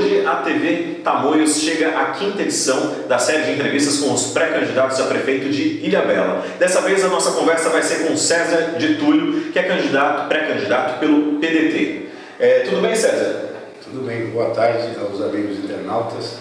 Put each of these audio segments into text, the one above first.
hoje a TV Tamoios chega à quinta edição da série de entrevistas com os pré-candidatos a prefeito de Ilhabela. Dessa vez a nossa conversa vai ser com César de Túlio, que é pré-candidato pelo PDT. Tudo bem, César? Tudo bem, boa tarde aos amigos internautas.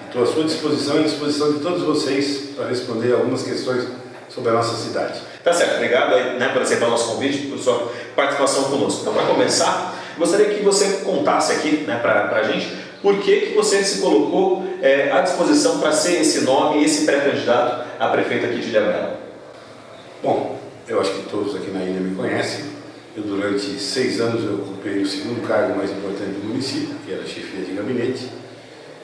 Estou à sua disposição e à disposição de todos vocês para responder algumas questões sobre a nossa cidade. Tá certo, obrigado por aceitar o nosso convite, por sua participação conosco. Então, para começar, gostaria que você contasse aqui para a gente por que você se colocou à disposição para ser esse nome, esse pré-candidato a prefeito aqui de Ilhabela. Bom, eu acho que todos aqui na ilha me conhecem. Eu, durante 6 anos, eu ocupei o segundo cargo mais importante do município, que era chefia de gabinete.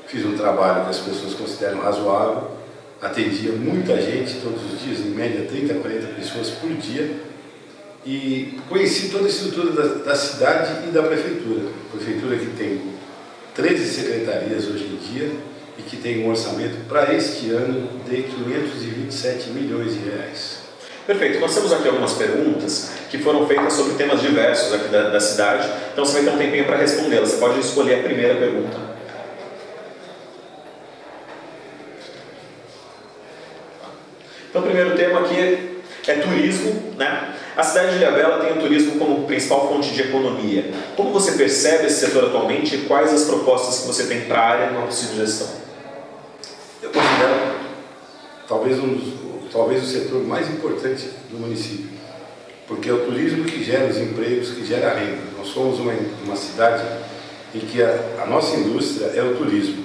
Fiz um trabalho que as pessoas consideram razoável. Atendia muita gente todos os dias, em média 30 a 40 pessoas por dia, e conheci toda a estrutura da cidade e da prefeitura. Prefeitura que tem 13 secretarias hoje em dia e que tem um orçamento para este ano de 527 milhões de reais. Perfeito, nós temos aqui algumas perguntas que foram feitas sobre temas diversos aqui da cidade, então você vai ter um tempinho para respondê-las. Você pode escolher a primeira pergunta. Então, o primeiro tema aqui é turismo, né? A cidade de Ilhabela tem o turismo como principal fonte de economia. Como você percebe esse setor atualmente e quais as propostas que você tem para a área numa possível gestão? Eu considero talvez o setor mais importante do município, porque é o turismo que gera os empregos, que gera a renda. Nós somos uma cidade em que a nossa indústria é o turismo.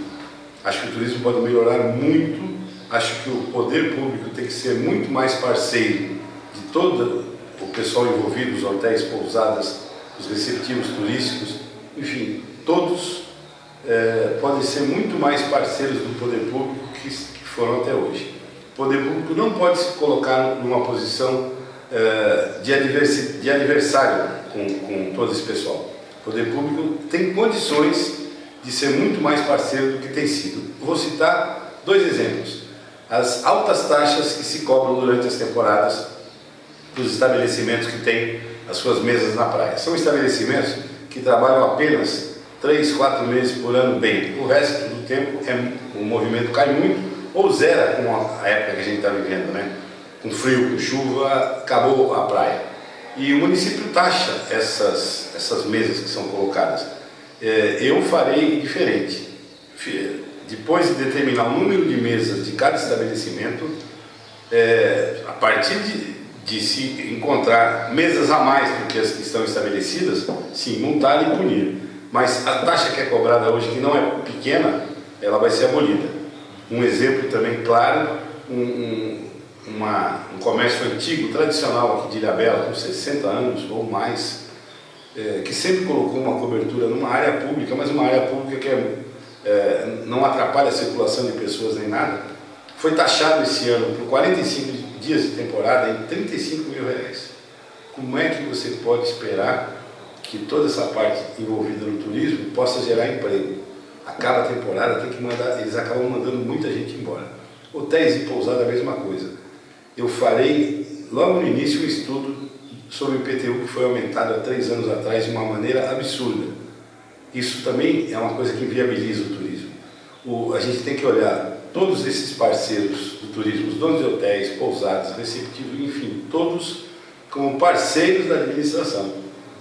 Acho que o turismo pode melhorar muito. Acho que o poder público tem que ser muito mais parceiro de todo o pessoal envolvido, os hotéis, pousadas, os receptivos turísticos, enfim, todos podem ser muito mais parceiros do poder público que foram até hoje. O poder público não pode se colocar numa posição de adversário com todo esse pessoal. O poder público tem condições de ser muito mais parceiro do que tem sido. Vou citar 2 exemplos. As altas taxas que se cobram durante as temporadas dos estabelecimentos que têm as suas mesas na praia. São estabelecimentos que trabalham apenas 3, 4 meses por ano bem. O resto do tempo o movimento cai muito ou zera com a época que a gente está vivendo, né? Com frio, com chuva, acabou a praia. E o município taxa essas mesas que são colocadas. Eu farei diferente. Depois de determinar o número de mesas de cada estabelecimento, a partir de se encontrar mesas a mais do que as que estão estabelecidas, sim, multar e punir. Mas a taxa que é cobrada hoje, que não é pequena, ela vai ser abolida. Um exemplo também claro, um comércio antigo, tradicional aqui de Ilhabela, com 60 anos ou mais, que sempre colocou uma cobertura numa área pública, mas uma área pública que não atrapalha a circulação de pessoas nem nada, foi taxado esse ano por 45 dias de temporada em 35 mil reais. Como é que você pode esperar que toda essa parte envolvida no turismo possa gerar emprego? A cada temporada eles acabam mandando muita gente embora. Hotéis e pousada a mesma coisa. Eu farei logo no início um estudo sobre o IPTU que foi aumentado há 3 anos atrás de uma maneira absurda. Isso também é uma coisa que inviabiliza o turismo. A gente tem que olhar todos esses parceiros do turismo, os donos de hotéis, pousadas, receptivos, enfim, todos como parceiros da administração,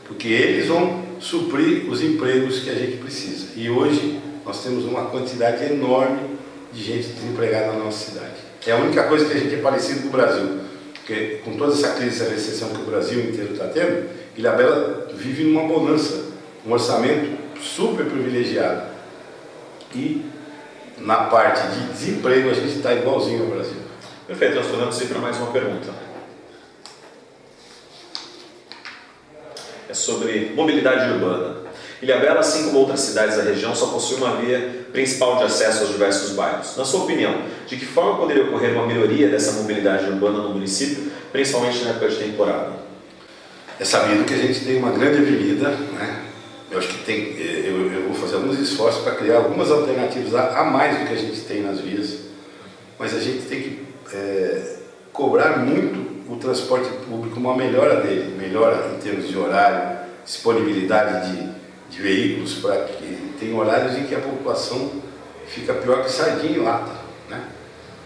porque eles vão suprir os empregos que a gente precisa. E hoje nós temos uma quantidade enorme de gente desempregada na nossa cidade. É a única coisa que a gente é parecido com o Brasil, porque com toda essa crise, essa recessão que o Brasil inteiro está tendo, Ilhabela vive numa bonança, um orçamento super privilegiado, e na parte de desemprego a gente está igualzinho ao Brasil. Perfeito, nós podemos ir para mais uma pergunta. É sobre mobilidade urbana. Ilhabela, assim como outras cidades da região, só possui uma via principal de acesso aos diversos bairros. Na sua opinião, de que forma poderia ocorrer uma melhoria dessa mobilidade urbana no município, principalmente na época de temporada? É sabido que a gente tem uma grande avenida, né? Eu acho que eu vou fazer alguns esforços para criar algumas alternativas a mais do que a gente tem nas vias, mas a gente tem que cobrar muito o transporte público, uma melhora dele, melhora em termos de horário, disponibilidade de veículos, para que tem horários em que a população fica pior que sardinha em lata, né?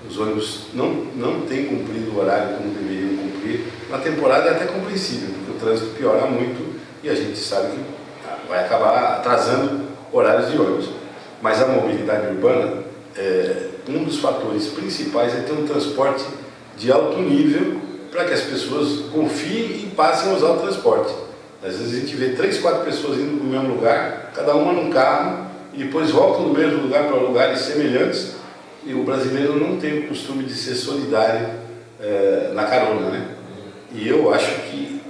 Os ônibus não têm cumprido o horário como deveriam cumprir. Na temporada é até compreensível, porque o trânsito piora muito e a gente sabe que vai acabar atrasando horários de ônibus. Mas a mobilidade urbana, um dos fatores principais é ter um transporte de alto nível para que as pessoas confiem e passem a usar o transporte. Às vezes a gente vê 3, 4 pessoas indo para o mesmo lugar, cada uma num carro, e depois voltam no mesmo lugar para lugares semelhantes, e o brasileiro não tem o costume de ser solidário na carona, né? E eu acho que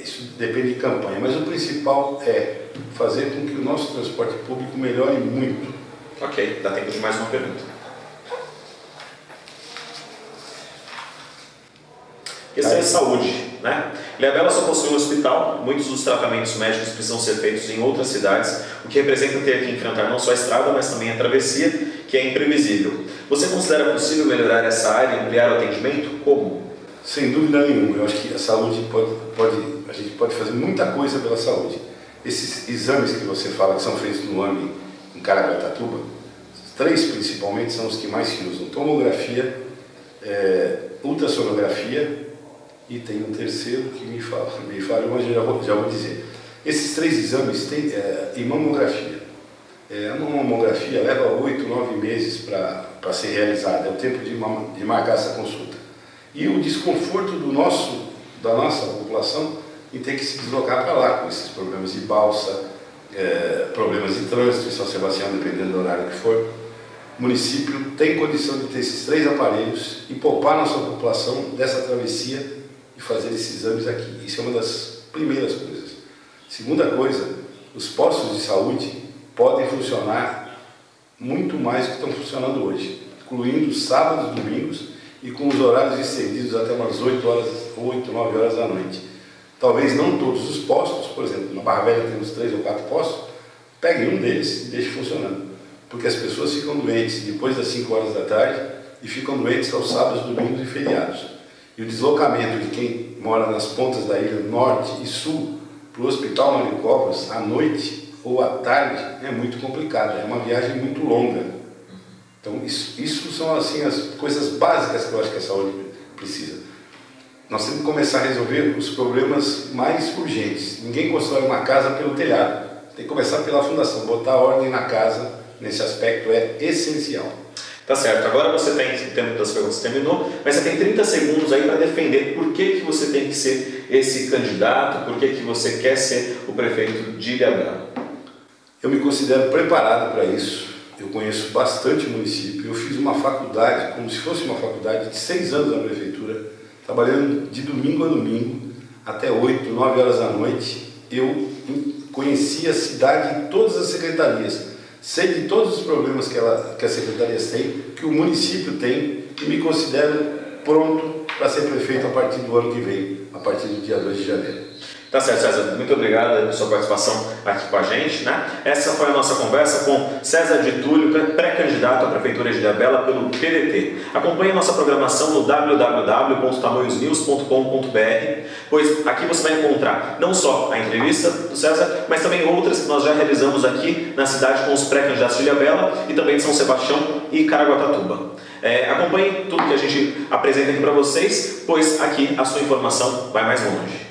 isso depende de campanha, mas o principal é fazer com que o nosso transporte público melhore muito. Ok, dá tempo de mais uma pergunta. Questão de saúde, né? Ilhabela só possui um hospital, muitos dos tratamentos médicos precisam ser feitos em outras cidades, o que representa ter que enfrentar não só a estrada, mas também a travessia, que é imprevisível. Você considera possível melhorar essa área e ampliar o atendimento? Como? Sem dúvida nenhuma, eu acho que a saúde a gente pode fazer muita coisa pela saúde. Esses exames que você fala que são feitos no AME em Caraguatatuba, 3 principalmente são os que mais se usam: tomografia, ultrassonografia, e tem um terceiro que me fala, mas já vou dizer. Esses 3 exames têm e mamografia. A mamografia leva 8, 9 meses para ser realizada, é o tempo de marcar essa consulta. E o desconforto da nossa população em ter que se deslocar para lá, com esses problemas de balsa, problemas de trânsito em São Sebastião, dependendo do horário que for. O município tem condição de ter esses 3 aparelhos e poupar nossa população dessa travessia e fazer esses exames aqui. Isso é uma das primeiras coisas. Segunda coisa, os postos de saúde podem funcionar muito mais do que estão funcionando hoje, incluindo sábados, domingos e com os horários estendidos até umas 8, 9 horas da noite. Talvez não todos os postos, por exemplo, na Barra Velha temos 3 ou 4 postos, pegue um deles e deixe funcionando, porque as pessoas ficam doentes depois das 5 horas da tarde e ficam doentes aos sábados, domingos e feriados. E o deslocamento de quem mora nas pontas da ilha norte e sul para o Hospital Mário Covas à noite ou à tarde é muito complicado, é uma viagem muito longa. Então isso são assim as coisas básicas que eu acho que a saúde precisa. Nós temos que começar a resolver os problemas mais urgentes. Ninguém constrói uma casa pelo telhado, tem que começar pela fundação, botar ordem na casa nesse aspecto é essencial. Tá certo, agora você tem, o tempo das perguntas terminou, mas você tem 30 segundos aí para defender por que você tem que ser esse candidato, por que você quer ser o prefeito de Ilhabela. Eu me considero preparado para isso, eu conheço bastante o município, eu fiz uma faculdade, como se fosse uma faculdade de 6 anos na prefeitura, trabalhando de domingo a domingo, até 8, 9 horas da noite. Eu conheci a cidade em todas as secretarias. Sei de todos os problemas que as secretarias têm, que o município tem, e me considero pronto para ser prefeito a partir do ano que vem, a partir do dia 2 de janeiro. Tá certo, César. Muito obrigado pela sua participação aqui com a gente, né? Essa foi a nossa conversa com César de Túlio, pré-candidato à Prefeitura de Ilhabela pelo PDT. Acompanhe a nossa programação no www.tamoiosnews.com.br, pois aqui você vai encontrar não só a entrevista do César, mas também outras que nós já realizamos aqui na cidade com os pré-candidatos de Ilhabela e também de São Sebastião e Caraguatatuba. Acompanhe tudo que a gente apresenta aqui para vocês, pois aqui a sua informação vai mais longe.